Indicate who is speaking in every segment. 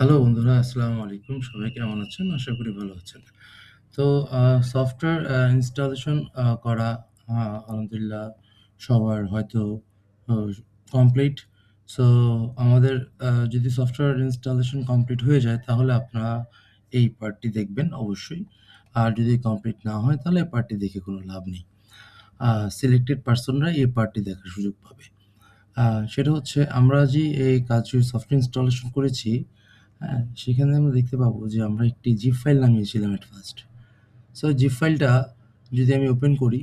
Speaker 1: Hello বন্ধুরা, আসসালামু আলাইকুম। সবাই কেমন আছেন? আশা করি ভালো আছেন। তো সফটওয়্যার ইনস্টলেশন করা আলহামদুলিল্লাহ সবার হয়তো অ কমপ্লিট। সো আমাদের যদি সফটওয়্যার ইনস্টলেশন কমপ্লিট হয়ে যায় তাহলে আপনারা এই পার্টটি দেখবেন অবশ্যই। আর যদি কমপ্লিট না হয় তাহলে এই পার্টটি দেখে কোনো লাভ নেই। সিলেক্টেড পারসনরা এই পার্টটি দেখার সুযোগ পাবে। আ সেটা হচ্ছে আমরা যে এই কাজের সফটওয়্যার ইনস্টলেশন করেছি, হ্যাঁ? সেখানে আমরা দেখতে পাবো যে আমরা একটি জিপ ফাইল নামিয়েছিলাম এট ফার্স্ট। সো জিপ ফাইলটা যদি আমি ওপেন করি,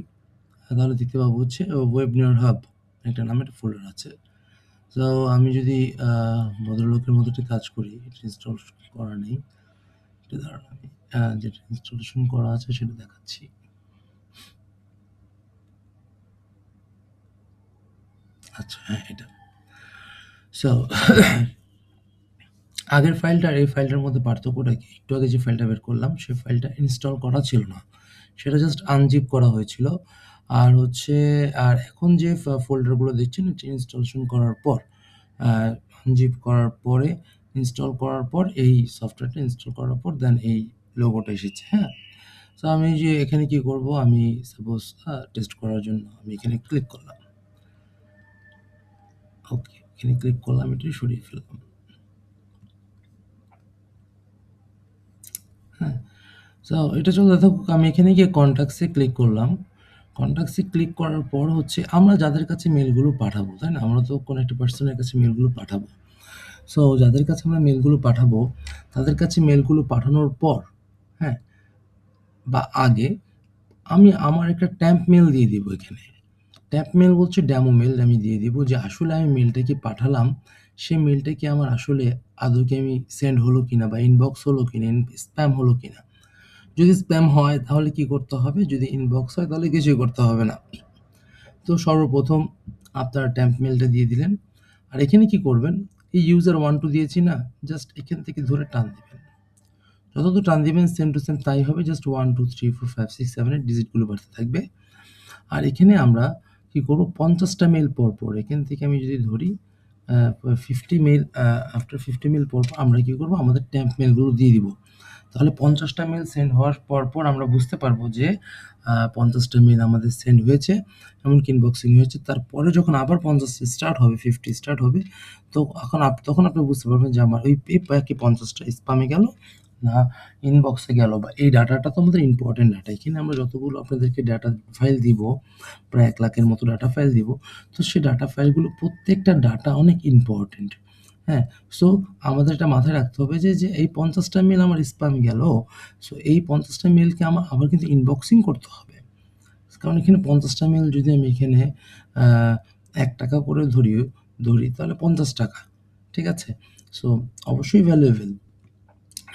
Speaker 1: তাহলে দেখতে পাবো হচ্ছে ওয়েব নেওয়ার হাব একটা নামে একটা ফোল্ডার আছে। সো আমি যদি আ ভদ্রলোকের মতো একটি কাজ করি, এটা ইনস্টল করা নেই। একটু দাঁড়ান আমি যেটা ইনস্টলেশন করা আছে সেটা দেখাচ্ছি। আচ্ছা হ্যাঁ, এটা। সো আগের ফাইলটা আর এই ফাইলটার মধ্যে পার্থক্যটা কি? একটু আগে যে ফাইলটা বের করলাম, সে ফাইলটা ইনস্টল করা ছিল না। সেটা জাস্ট আনজিপ করা হয়েছিল। আর হচ্ছে আর এখন যে ফোল্ডারগুলো দেখছেন এটা ইনস্টলেশন করার পর, আ আনজিপ করার পরে, ইনস্টল করার পর এই সফটওয়্যারটা ইনস্টল করার পর দেন এই লোগোটা এসেছে, হ্যাঁ? সো আমি যে এখানে কি করব? আমি সাপোজ টেস্ট করার জন্য আমি এখানে ক্লিক করলাম। ওকে, এখানে ক্লিক করলাম, এটা সরিয়ে ফেললাম। হ্যাঁ? সো এটা চলতে থাকুক। আমি এখানে গিয়ে কনট্যাক্টস এ ক্লিক করলাম। কনট্যাক্টস এ ক্লিক করার পর হচ্ছে আমরা যাদের কাছে মেইলগুলো পাঠাবো, তাই না? আমরা তো কোনো একটা পার্সনের কাছে মেইলগুলো পাঠাবো। সো যাদের কাছে আমরা মেইলগুলো পাঠাবো, তাদের কাছে মেইলগুলো পাঠানোর পর, হ্যাঁ? বা আগে আমি আমার একটা ট্যাম্প মেইল দিয়ে দিব এখানে। ট্যাম্প মেইল বলছে ডেমো মেইল আমি দিয়ে দিব যে আসলে আমি মেইলটা কি পাঠালাম, সে মেইলটা কি আমার আসলে আদৌ কি আমি সেন্ড হলো কিনা বা ইনবক্স হলো কিনা, স্প্যাম হলো কিনা। যদি স্প্যাম হয় তাহলে কি করতে হবে? যদি ইনবক্স হয় তাহলে কিছুই করতে হবে না। তো সর্বপ্রথম আপনার ট্যাম্প মেইলটা দিয়ে দিলেন। আর এখানে কি করবেন? এই user 1 2 দিয়েছি না? জাস্ট এখান থেকে ধরে টান দিবেন। যতদূর টান দিবেন সেম টু সেম তাই হবে। জাস্ট 1 2 3 4 5 6 7 এর ডিজিটগুলো বাড়তে থাকবে। আর এখানে আমরা কি করব? ৫০ টা মেইল পর এখান থেকে আমি যদি ধরি আ 50 মেইল আফটার 50 মেইল পর আমরা কি করব? আমাদের ট্যাম্প মেইলগুলো দিয়ে দিব। তাহলে ৫০ টা মেইল সেন্ড হওয়ার পর আমরা বুঝতে পারবো যে ৫০ টা মেইল আমাদের সেন্ড হয়েছে, এমনকি ইনবক্সিং হয়েছে। তারপরে যখন আবার ৫০ স্টার্ট হবে, 50 স্টার্ট হবে, তো তখন আপনি বুঝতে পারবেন যে আমার এই বাকি ৫০ টা স্প্যামে গেল না ইনবক্সে গেল বা এই ডাটাটা তো আমাদের ইম্পোর্টেন্ট ডাটা। এখানে আমরা যতগুলো আপনাদেরকে ডাটা ফাইল দিব, প্রায় ১ লাখের মতো ডাটা ফাইল দিব। তো সেই ডাটা ফাইলগুলো প্রত্যেকটা ডাটা অনেক ইম্পোর্টেন্ট। হ্যাঁ? সো আমাদের এটা মাথায় রাখতে হবে যে এই ৫০ টা মেইল আমার স্প্যামে গেল। সো এই ৫০ টা মেইলকে আমার আবার কিন্তু ইনবক্সিং করতে হবে। কারণ এখানে ৫০ টা মেইল যদি আমি এখানে আ ৳১ করে ধরি তাহলে ৳৫০। ঠিক আছে? সো অবশ্যই ভ্যালুয়েবল।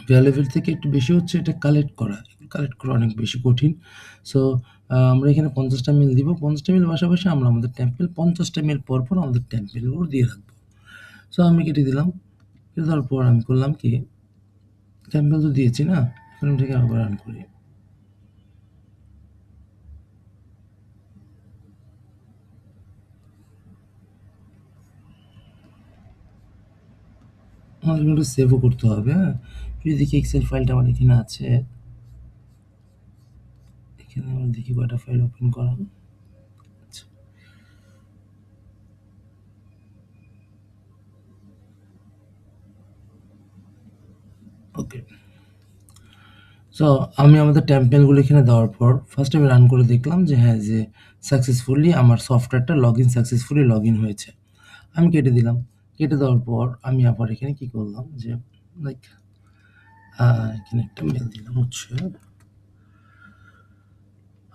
Speaker 1: ভ্যালুয়েবল থেকে একটু বেশি হচ্ছে এটা কালেক্ট করা। কালেক্ট করা অনেক বেশি কঠিন। সো আমরা এখানে ৫০ টা মেইল দিব। ৫০ টা মেইল পাশাপাশি আমরা আমাদের টেম্পেল ৫০ টা মেইল পর আমাদের টেম্পেলগুলো দিয়ে রাখবো। সো আমি কেটে দিলাম। কেটে দেওয়ার পর আমি করলাম কি টেম্পেল তো দিয়েছি না? এখন এটাকে আবার রান করি। আমাদের কিন্তু সেভও করতে হবে, হ্যাঁ? যদি দেখি এক্সেল ফাইলটা আমার এখানে আছে। এখানে আমরা দেখি কয়টা ফাইল ওপেন করা। আচ্ছা, ওকে। সো আমি আমাদের টেম্পলেগুলো এখানে দেওয়ার পর ফার্স্ট আমি রান করে দেখলাম যে হ্যাঁ, যে সাকসেসফুলি আমার সফটওয়্যারটা সাকসেসফুলি লগইন হয়েছে। আমি কেটে দিলাম। কেটে দেওয়ার পর আমি আবার এখানে কি করলাম যে লাইক এখানে একটা মেইল দিলাম হচ্ছে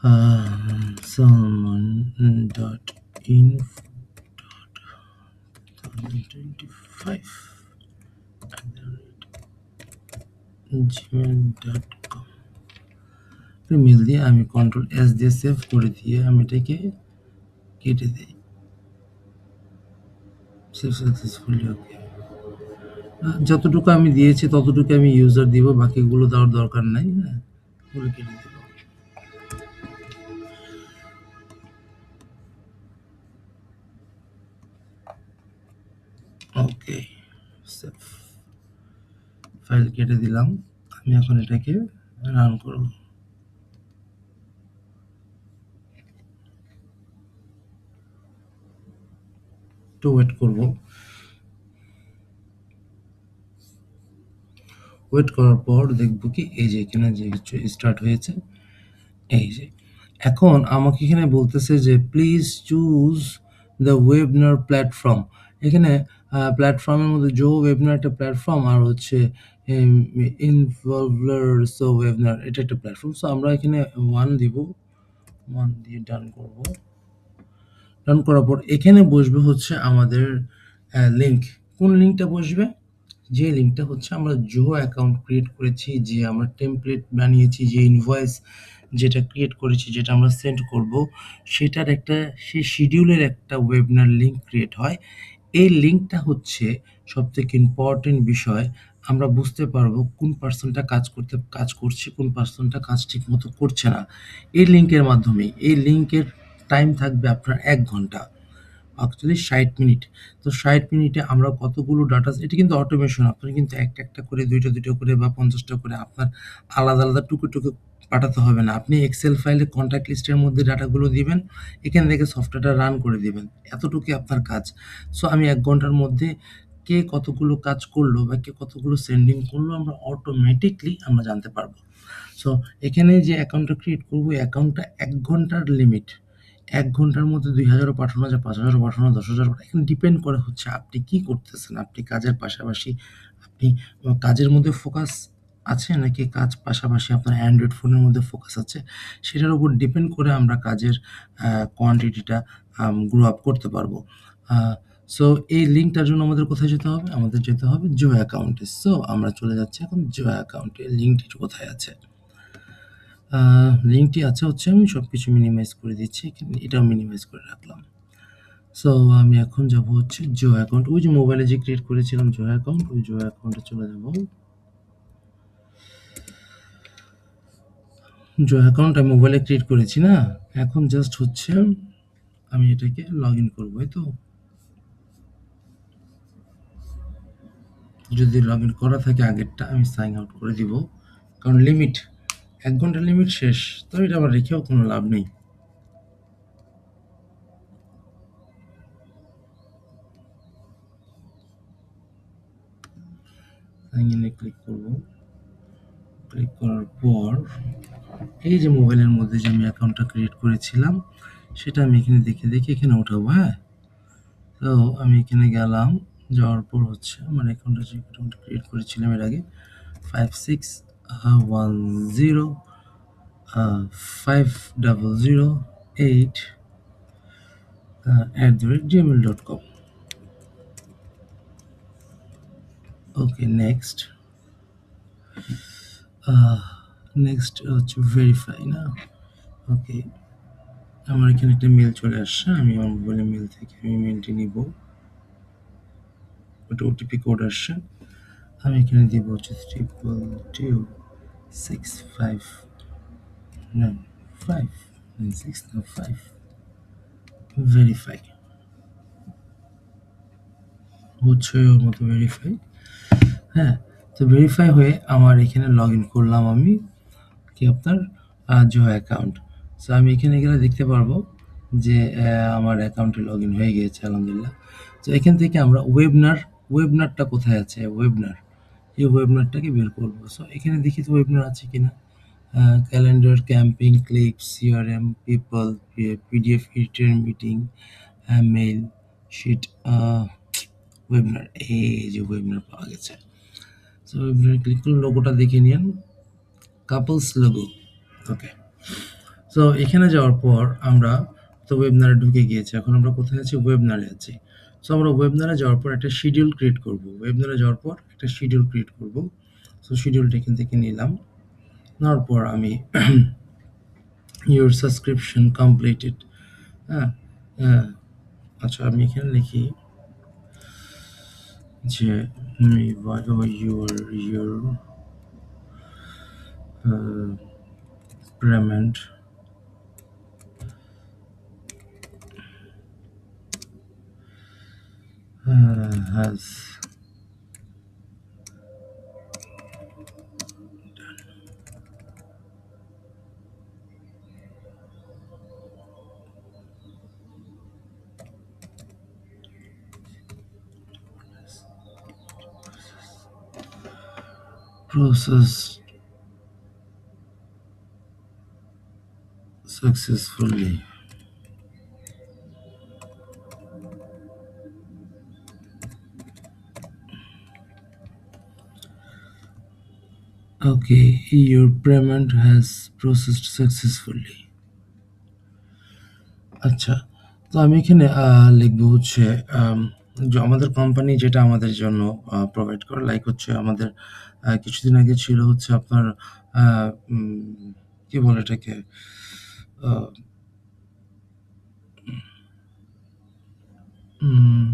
Speaker 1: আ salman.info.2025@gmail.com মেইল দিয়ে আমি কন্ট্রোল এস দিয়ে সেভ করে দিয়ে আমি এটাকে কেটে দেই। সেভ সাকসেসফুলি ওকে। যতটুকু আমি দিয়েছি ততটুকু আমি ইউজার দিব, বাকিগুলো দেওয়ার দরকার নাই, হ্যাঁ? এগুলো কেটে দিব। ওকে, সেভ। ফাইল কেটে দিলাম। আমি এখন এটাকে রান করব। একটু ওয়েট করব। ওয়েট করার পর দেখব কি এই যে এখানে যে স্টার্ট হয়েছে, এই যে এখন আমাকে এখানে বলতেছে যে প্লিজ চুজ দ্য ওয়েবনার প্ল্যাটফর্ম। এখানে প্ল্যাটফর্মের মধ্যে জো ওয়েবনার একটা প্ল্যাটফর্ম, আর হচ্ছে ইনভলভার সো ওয়েবনার এটা একটা প্ল্যাটফর্ম। সো আমরা এখানে 1 দিব, 1 দিয়ে ডান করব। রান করার পর এখানে বসবে হচ্ছে আমাদের লিঙ্ক। কোন লিঙ্কটা বসবে? যে লিঙ্কটা হচ্ছে আমরা জোহো অ্যাকাউন্ট ক্রিয়েট করেছি, যে আমরা টেমপ্লেট বানিয়েছি, যে ইনভয়েস যেটা ক্রিয়েট করেছি, যেটা আমরা সেন্ড করব, সেটার একটা সেই শিডিউলের একটা ওয়েবনার লিঙ্ক ক্রিয়েট হয়। এই লিঙ্কটা হচ্ছে সবথেকে ইম্পর্টেন্ট বিষয়। আমরা বুঝতে পারবো কোন পার্সনটা কাজ করছে, কোন পার্সনটা কাজ ঠিকমতো করছে না। এই লিঙ্কের মাধ্যমেই। এই লিঙ্কের টাইম থাকবে আপনার ১ ঘন্টা। Actually ৬০ minute. তো ৬০ মিনিটে আমরা কতগুলো ডাটা, এটা কিন্তু অটোমেশন। আপনার কিন্তু একটা করে ২টা করে বা ৫০টা করে আপনার আলাদা টুকে পাঠাতে হবে না। আপনি এক্সেল ফাইলে কনট্যাক্ট লিস্টের মধ্যে ডাটাগুলো দিবেন, এখান থেকে সফটওয়্যারটা রান করে দিবেন। এতটুকুই আপনার কাজ। সো আমি ১ ঘন্টার মধ্যে কে কতগুলো কাজ করলো বা কে কতগুলো সেন্ডিং করলো আমরা অটোমেটিকলি আমরা জানতে পারবো। সো এখানে যে অ্যাকাউন্টটা ক্রিয়েট করব, এই অ্যাকাউন্টটা ১ ঘন্টার লিমিট। ১ ঘন্টার মধ্যে ২,০০০ ও পাঠানো যায়, ৫,০০০ ও পাঠানো, ১০,০০০ এখানে ডিপেন্ড করে হচ্ছে আপনি কি করতেছেন। আপনি কাজের পাশাপাশি আপনি কাজের মধ্যে ফোকাস আছে নাকি কাজ পাশাপাশি আপনার অ্যান্ড্রয়েড ফোনের মধ্যে ফোকাস আছে, সেটার উপর ডিপেন্ড করে আমরা কাজের কোয়ান্টিটিটা গ্রো আপ করতে পারবো। আ সো এই লিঙ্কটার জন্য আমাদের কোথায় যেতে হবে? আমাদের যেতে হবে জোহো অ্যাকাউন্টে। সো আমরা চলে যাচ্ছি এখন জোহো অ্যাকাউন্টে। লিঙ্কটি কোথায় আছে? লিঙ্কটি আছে হচ্ছে, আমি সবকিছু মিনিমাইজ করে দিচ্ছি। এটাও মিনিমাইজ করে রাখলাম। সো আমি এখন যাব হচ্ছে জোহো অ্যাকাউন্ট। ওই যে মোবাইলে যে ক্রিয়েট করেছিলাম জোহো অ্যাকাউন্ট, ওই জোহো অ্যাকাউন্টে চলে যাব। জোহো অ্যাকাউন্ট আমি মোবাইলে ক্রিয়েট করেছি না? এখন জাস্ট হচ্ছে আমি এটাকে লগইন করব, এই তো? যদি লগইন করা থাকে আগেরটা, আমি সাইন আউট করে দিব। কারণ লিমিট ১ ঘন্টার লিমিট শেষ। তো এটা আবার রেখেও কোনো লাভ নেই। সাইন ইনে ক্লিক করব। ক্লিক করার পর এই যে মোবাইলের মধ্যে যে আমি অ্যাকাউন্টটা ক্রিয়েট করেছিলাম, সেটা আমি এখানে দেখে এখানে উঠাবো, হ্যাঁ? তো আমি এখানে গেলাম, যাওয়ার পর হচ্ছে আমার অ্যাকাউন্টটা যে অ্যাকাউন্টটা ক্রিয়েট করেছিলাম এর আগে 5610 5008 @gmail.com। ওকে, নেক্সট। নেক্সট হচ্ছে ভেরিফাই, না? ওকে, আমার এখানে একটা মেল চলে আসছে। আমি আমার মোবাইলের মেল থেকে আমি মেলটি নিব। ওটা ওটিপি কোড আসছে। আমি এখানে দিব হচ্ছে 3226595 ভেরিফাই হচ্ছে ওর মতো ভেরিফাই। হ্যাঁ, তো ভেরিফাই হয়ে আমার এখানে লগ ইন করলাম আমি কি আপনার জোহো অ্যাকাউন্ট। সো আমি এখানে গেলে দেখতে পারবো যে আমার অ্যাকাউন্টে লগ ইন হয়ে গিয়েছে আলহামদুলিল্লাহ। তো এখান থেকে আমরা ওয়েবনারটা কোথায় আছে? ওয়েবনার, এই ওয়েবনারটাকে বের করবো। সো এখানে দেখি তো ওয়েবনার আছে কিনা। Calendar, campaigns, Cliq, CRM, people, PDF editor, meeting, mail, sheet, webinar. এই যে ওয়েবনার পাওয়া গেছে। সো ওয়েবনারে ক্লিক করুন, লোগোটা দেখে নিন, কাপলস লোগো। ওকে, সো এখানে যাওয়ার পর আমরা তো ওয়েবনারে ঢুকে গিয়েছি। এখন আমরা কোথায় আছি? ওয়েবনারে আছি। সো আমরা ওয়েবনারে যাওয়ার পর একটা শিডিউল ক্রিয়েট করব। ওয়েবনারে যাওয়ার পর একটা শিডিউল ক্রিয়েট করব। সো শিডিউলটা এখান থেকে নিলাম। নেওয়ার পর আমি your subscription completed, হ্যাঁ? হ্যাঁ, আচ্ছা আমি এখানে লিখি যে your payment has processed successfully. Okay, your payment has processed successfully. আচ্ছা। তো আমি এখানে লিখবো হচ্ছে যে আমাদের কোম্পানি যেটা আমাদের জন্য প্রোভাইড করে লাইক হচ্ছে আমাদের কিছুদিন আগে ছিল হচ্ছে আপনার আ কি বলে এটাকে? আ উম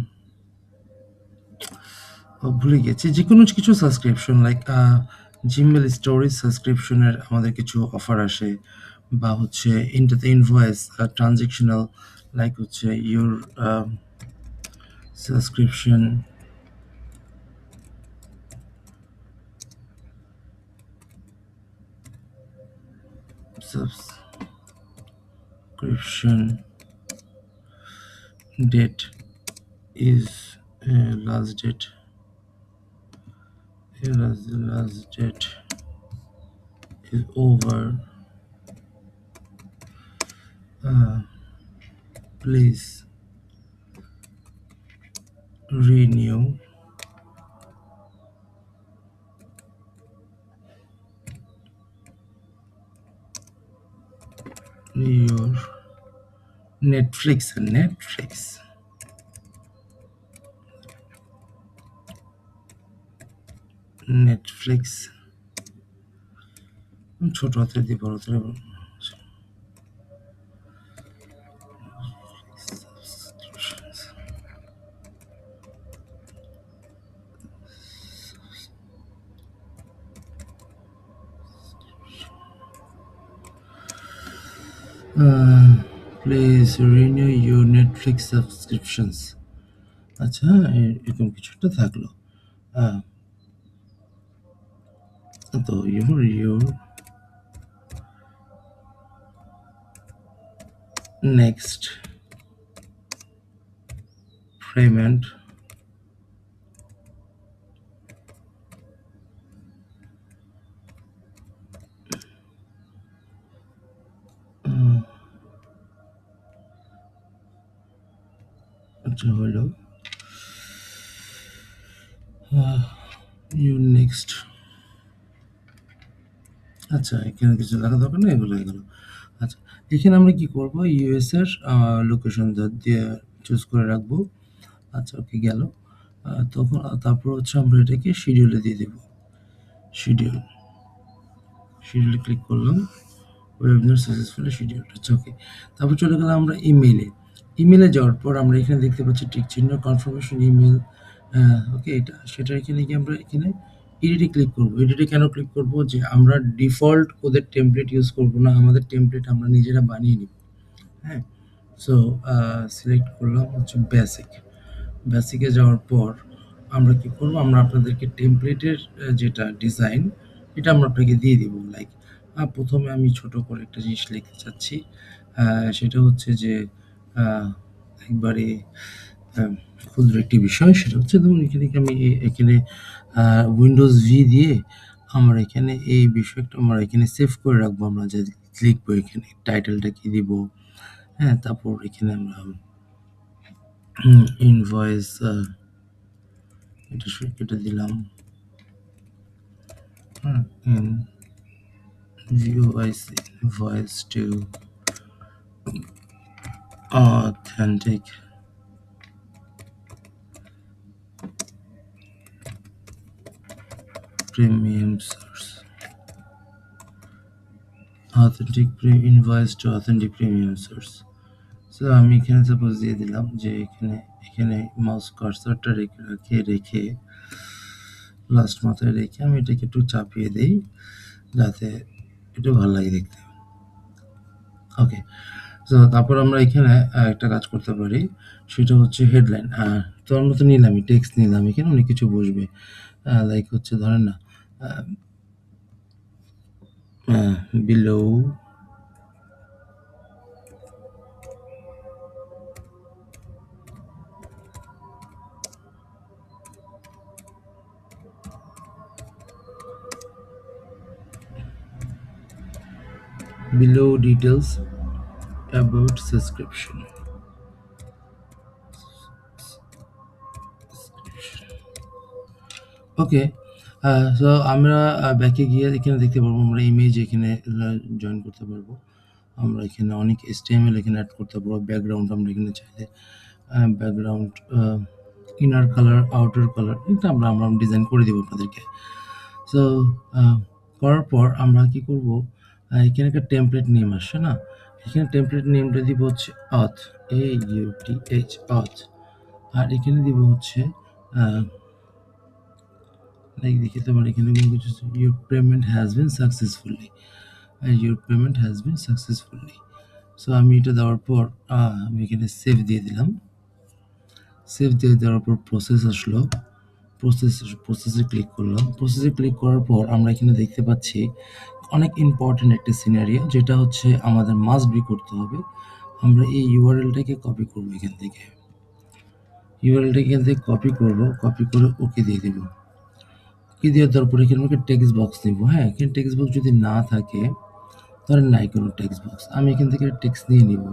Speaker 1: ভুলে গেছি। যেকোনো কিছু subscription like Gmail storage subscription এর আমাদের কিছু অফার আসে বা হচ্ছে ইনটাতে ইনভয়েস ট্রান্সেকশনাল লাইক হচ্ছে your subscription subscription date is last date last date is over. uh, Please renew your Netflix ছোট হাতের দিয়ে বড় হাতের please renew your Netflix subscriptions. আচ্ছা, এরকম কিছু একটা থাকলো। তো ইউর নেক্সট পেমেন্ট আচ্ছা হলো ইউর নেক্সট। আচ্ছা, এখানে কিছু লেখা দরকার নেই, এগুলো হয়ে গেল। আচ্ছা, এখানে আমরা কি করব? ইউএস এর লোকেশন দিয়ে চুজ করে রাখবো। আচ্ছা, ওকে গেল। তখন তারপর হচ্ছে আমরা এটাকে শিডিউলে দিয়ে দেব। শিডিউল, শিডিউলে ক্লিক করলাম। Webinar successfully scheduled. আচ্ছা, ওকে। তারপর চলে গেলাম আমরা ইমেইলে। ইমেইলে যাওয়ার পর আমরা এখানে দেখতে পাচ্ছি টিক চিহ্ন, কনফার্মেশন ইমেইল। ওকে, এটা সেটা এখানে গিয়ে আমরা এখানে এডিটে ক্লিক করব। এডিটে কেন ক্লিক করব? যে আমরা ডিফল্ট ওদের টেমপ্লেট ইউজ করব না। আমাদের টেমপ্লেট আমরা নিজেরা বানিয়ে নিব। হ্যাঁ? সো সিলেক্ট করলাম হচ্ছে বেসিক। বেসিকে যাওয়ার পর আমরা কি করব? আমরা আপনাদেরকে টেমপ্লেটের যেটা ডিজাইন এটা আমরা আপনাকে দিয়ে দিব। লাইক প্রথমে আমি ছোট করে একটা জিনিস লিখতে চাচ্ছি। সেটা হচ্ছে যে আ একবারে আ ক্ষুদ্র একটি বিষয়। সেটা হচ্ছে ধরুন এখানে আমি এখানে আ উইন্ডোজ ভি দিয়ে আমরা এখানে এই বিষয়টা আমরা এখানে সেভ করে রাখবো। আমরা যে লিখবো এখানে টাইটেলটা কি দিব, হ্যাঁ? তারপর এখানে আমরা ইনভয়েস এটা দিলাম। হ্যাঁ? VOIC voice to authentic premium source. Invoice to authentic premium source. So আমি এখানে সাপোজ দিয়ে দিলাম যে এখানে মাউস কার্সরটা রেখে লাস্ট মাথায় রেখে আমি এটাকে একটু চাপিয়ে দেই যাতে একটু ভালো লাগে দেখতে। ওকে। সো তারপর আমরা এখানে একটা কাজ করতে পারি। সেটা হচ্ছে হেডলাইন। তো আমরা তো নিলামই, টেক্সট নিলাম। এখানে অনেক কিছু বসবে। লাইক হচ্ছে ধরেন না আ আ below below details about subscription. Okay. So আমরা ব্যাকে গিয়ে এখানে দেখতে পারবো আমরা ইমেজ এখানে জয়েন করতে পারবো। আমরা এখানে অনেক HTML এখানে অ্যাড করতে পারবো। ব্যাকগ্রাউন্ড আমরা এখানে চাইলে background inner colour, outer colour এটা আমরা ডিজাইন করে দেবো আপনাদেরকে। সো করার পর আমরা কি করব, এখানে একটা টেমপ্লেট নেম আসছে না? এখানে টেমপ্লেট নেমটা দিব হচ্ছে auth, AUTH auth। আর এখানে দিব হচ্ছে লাইক দেখাতে পারি এখানে কিছু your payment has been successfully, your payment has been successfully। So আমি এটা দেওয়ার পর আমি এখানে সেভ দিয়ে দিলাম। সেভ দিয়ে দেওয়ার পর প্রসেস আসলো। প্রসেসে ক্লিক করলাম। প্রসেসে ক্লিক করার পর আমরা এখানে দেখতে পাচ্ছি অনেক ইম্পর্টেন্ট একটা সিনারিও, যেটা হচ্ছে আমাদের মাস্ট বি করতে হবে। আমরা এই ইউআরএলটাকে কপি করব এখান থেকে। ইউআরএলটাকে এখান থেকে কপি করব, কপি করে ওকে দিয়ে দেব। ওকে দিয়ে দেওয়ার পরে এখানে একটা টেক্সট বক্স নেব। হ্যাঁ, এখানে টেক্সট বক্স যদি না থাকে তাহলে নাই কোনো টেক্সট বক্স। আমি এখান থেকে টেক্সট নিয়ে নিব।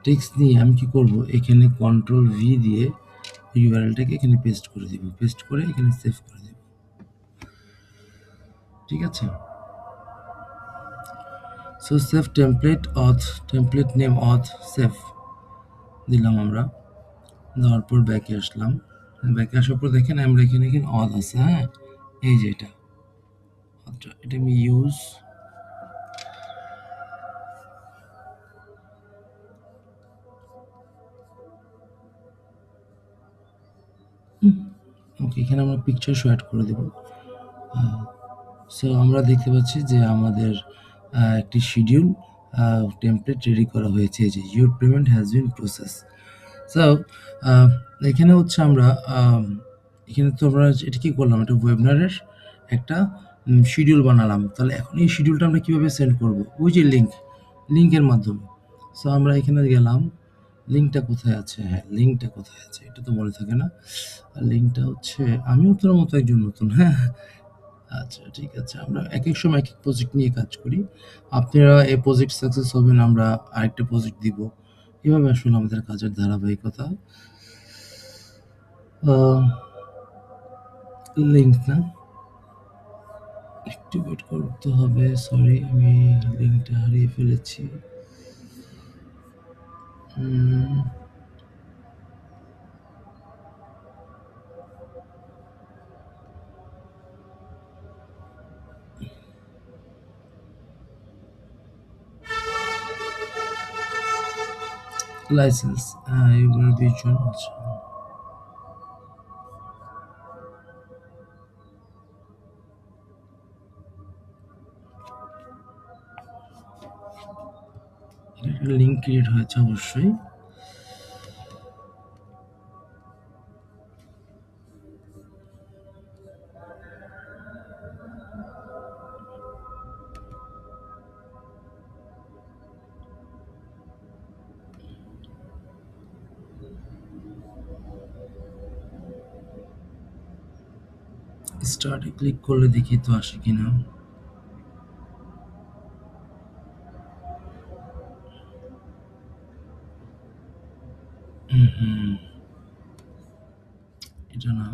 Speaker 1: টেক্সট নিয়ে আমি কি করব, এখানে কন্ট্রোল ভি দিয়ে ইউআরএলটাকে এখানে পেস্ট করে দিব। পেস্ট করে এখানে সেভ করে দেব। ঠিক আছে? So save template auth, template name auth, save দিলাম আমরা। দেওয়ার পর ব্যাকে আসলাম। ব্যাকে আসার পর দেখেন আমরা এখানে অথ আছে। হ্যাঁ, এই যে এটা এটা আমি ইউজ ওকে, এখানে আমরা পিকচার শো অ্যাড করে দেব। সো আমরা দেখতে পাচ্ছি যে আমাদের একটি শিডিউল টেমপ্লেট রেডি করা হয়েছে। এই যে your payment has been process. So এখানে হচ্ছে আমরা এখানে তো আমরা এটা কি করলাম, এটা ওয়েবিনারের একটা শিডিউল বানালাম। তাহলে এখন এই শিডিউলটা আমরা কীভাবে সেন্ড করব? ওই যে লিঙ্কের মাধ্যমে। সো আমরা এখানে গেলাম, লিঙ্কটা কোথায় আছে? হ্যাঁ, লিঙ্কটা কোথায় আছে এটা তো মনে থাকে না। লিঙ্কটা হচ্ছে, আমিও তোর মতো একজন নতুন। হ্যাঁ, আচ্ছা ঠিক আছে। আমরা একেক সময় একেক প্রজেক্ট নিয়ে কাজ করি। আপনারা এই প্রজেক্ট সাকসেস হবেন, আমরা আরেকটা প্রজেক্ট দিব। এভাবে আসলে আমাদের কাজের ধারাবাহিকতা। লিঙ্ক না, একটু ওয়েট করতে হবে। সরি, আমি লিঙ্কটা হারিয়ে ফেলেছি। লাইসেন্স, হ্যাঁ, এগুলোর 20 জন আছে। লিঙ্ক ক্রিয়েট হয়েছে অবশ্যই। স্টার্টে ক্লিক করলে দেখি তো আসে কিনা। এটা না,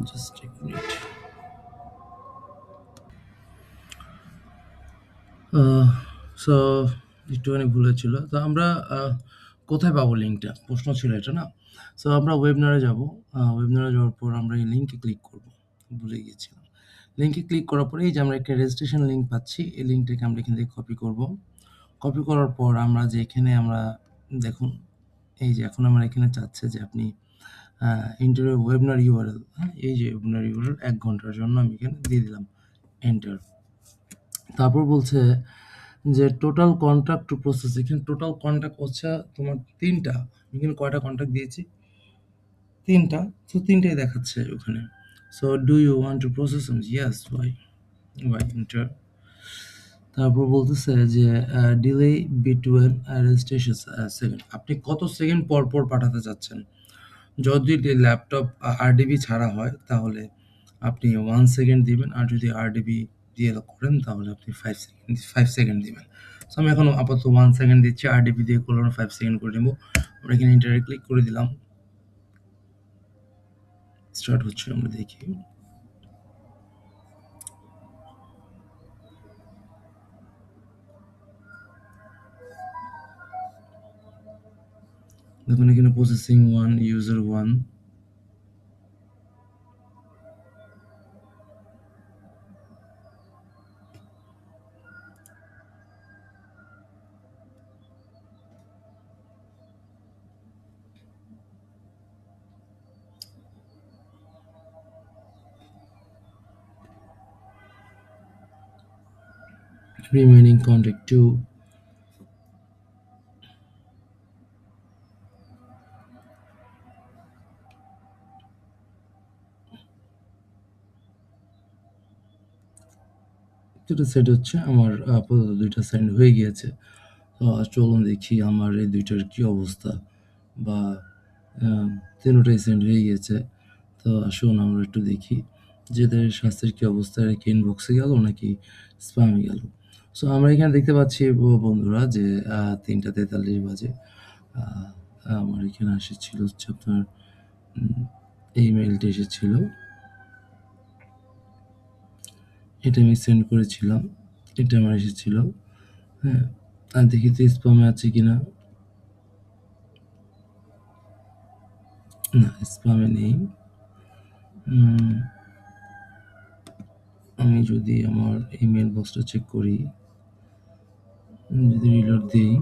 Speaker 1: জাস্ট এক মিনিট। সো একটুখানি ভুল হয়েছিল। তো আমরা কোথায় পাবো লিঙ্কটা? প্রশ্ন ছিল এটা না? সো আমরা ওয়েবিনারে যাবো। ওয়েবিনারে যাওয়ার পর আমরা এই লিঙ্কে ক্লিক করব। ভুলে গিয়েছিলাম। লিঙ্কে ক্লিক করার পরে এই যে আমরা একটা রেজিস্ট্রেশন লিঙ্ক পাচ্ছি, এই লিঙ্কটাকে আমরা এখান থেকে কপি করব। কপি করার পর আমরা যে এখানে আমরা দেখুন, এই যে এখন আমরা এখানে চাচ্ছে যে আপনি ইন্টারভিউ ওয়েবিনার ইউআরএল, হ্যাঁ, এই যে ওয়েবিনার ইউআরএল ১ ঘন্টার জন্য আমি এখানে দিয়ে দিলাম এন্টার। তারপর বলছে যে টোটাল কন্ট্রাক্ট টু প্রসেস। এখানে টোটাল কন্ট্রাক্ট হচ্ছে তোমার ৩টা। এখানে কয়টা কন্ট্রাক্ট দিয়েছি? ৩টা। সো ৩টাই দেখাচ্ছে ওখানে। So do you want to process? Yes, Y enter. তারপর বলতেছে যে ডিলে বিটুইন রেজিস্ট্রেশন সেকেন্ড। আপনি কত সেকেন্ড পর পর পাঠাতে চাচ্ছেন? যদি ল্যাপটপ আরডিবি ছাড়া হয় তাহলে আপনি 1 সেকেন্ড দিবেন। আর যদি আরডিবি দিয়ে করেন তাহলে আপনি 5 সেকেন্ড দিবেন। সো আমি এখন আপাতত 1 সেকেন্ড দিচ্ছি। আরডিবি দিয়ে করলে আমরা 5 সেকেন্ড করে নেব। আমরা এখানে এন্টারে ক্লিক করে দিলাম। স্টার্ট হচ্ছে, আমরা দেখি। দেখুন এখানে প্রসেসিং 1, ইউজার 1। Remaining contact 2। দুটো সেট হচ্ছে। আমার আপাতত 2টা সেন্ড হয়ে গিয়েছে। তো চলুন দেখি আমার এই 2টার কি অবস্থা, বা 3টাই সেন্ড হয়ে গিয়েছে। তো আসুন আমরা একটু দেখি যে এদের স্বাস্থ্যের কি অবস্থা, এরা কি ইনবক্সে গেল নাকি স্প্যামে গেল। সো আমরা এখানে দেখতে পাচ্ছি বন্ধুরা যে 3টা 43 বাজে আমার এখানে এসেছিল হচ্ছে আপনার এই মেইলটা এসেছিল, এটা আমি সেন্ড করেছিলাম, এটা আমার এসেছিল। হ্যাঁ, আর দেখি তো স্প্যামে আছে কিনা। না, স্প্যামে নেই। আমি যদি আমার ইমেল বক্সটা চেক করি, যদি রিলোড দিই,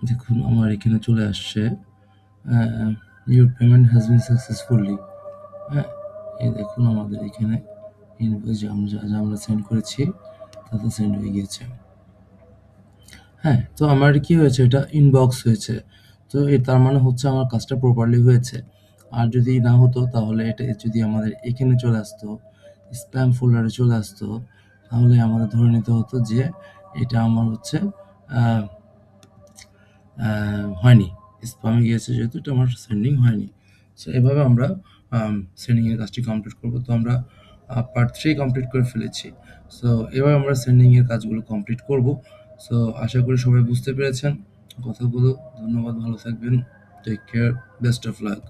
Speaker 1: দেখুন আমার এখানে চলে আসছে your payment has been successfully. হ্যাঁ, এই দেখুন আমাদের এখানে ইনভয়েস যা আমরা সেন্ড করেছি তাতে সেন্ড হয়ে গিয়েছে। হ্যাঁ, তো আমার কি হয়েছে, এটা ইনবক্স হয়েছে। তো তার মানে হচ্ছে আমার কাজটা প্রপারলি হয়েছে। আর যদি না হতো তাহলে এটা যদি আমাদের এখানে চলে আসতো, স্প্যাম ফোল্ডারে চলে আসতো, তাহলে আমাদের ধরে নিতে হতো যে এটা আমার হচ্ছে হয়নি, স্প্যামে গিয়েছে যেহেতু এটা আমার সেন্ডিং হয়নি। সো এভাবে আমরা সেন্ডিংয়ের কাজটি কমপ্লিট করব। তো আমরা পার্ট 3 কমপ্লিট করে ফেলেছি। সো এভাবে আমরা সেন্ডিংয়ের কাজগুলো কমপ্লিট করব। সো আশা করি সবাই বুঝতে পেরেছেন কথাগুলো। ধন্যবাদ, ভালো থাকবেন। Take care, best of lakh.